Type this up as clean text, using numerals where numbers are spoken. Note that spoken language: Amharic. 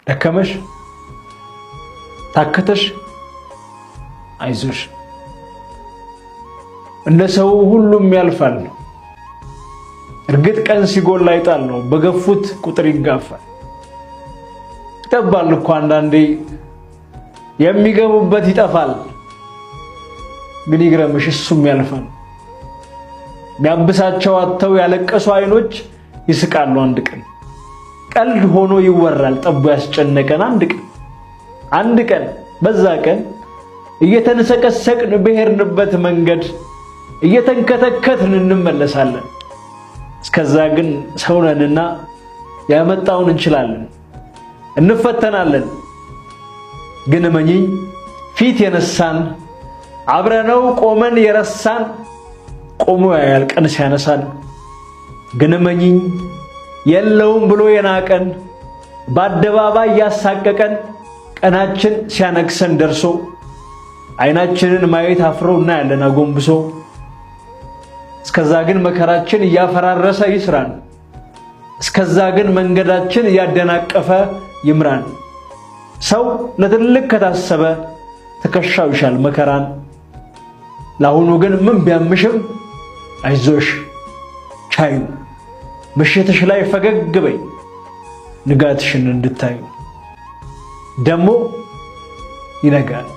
ደከመሽ ታከተሽ አይዞሽ እንደ ሰው ሁሉም ያልፋል እርግጥ ቀን ሲጎላ ይጣል ነው በገፉት ቁጥር ይጋፋል ይጠባል እኮ አንዳንዴ የሚገቡበት ይጠፋል ግን ይግረምሽ እሱም ያልፋል ቢያብሳቸው አጥተው ያለቀሱ አይኖች ይስቃሉ አንድ ቀን ቀልድ ሆኖ ይወራል ጠቡ ያስጨነቀን አንድ ቀን በዛ ቀን እየተንሰቀሰቅን በሄርንበት መንገድ እየተንከተከትን እንመለሳለን እስከዛ ግን ሰውነንና ያመጣውን እንችላለን እንፈተናለን ግን መኝኝ ፊት የነሳን አብረነው ቆመን የረሳን ቆሞ ያልቀን ሲያነሳን ግን መኝኝ የለውም ብሎ የናቀን በአደባባይ ያሳቀቀን ቀናችን ሲያነክሰን ደርሶ አይናችንን ማየት አፍሮና ያለን አጎንብሶ እስከዛ ግን መከራችን ያፈራረሰ ይስራን እስከዛ ግን መንገዳችን ያደናቀፈ ይምራን ሰው ለትልቅ ከታሰበ ተከሻው ይሻል መከራን ለአሁኑ ግን ምን ቢያምሽም አይዞሽ ቻዩ ምሽትሽ ላይ ፈገግ በይ ንጋትሽን እንድታዩ ደሞ ይነጋል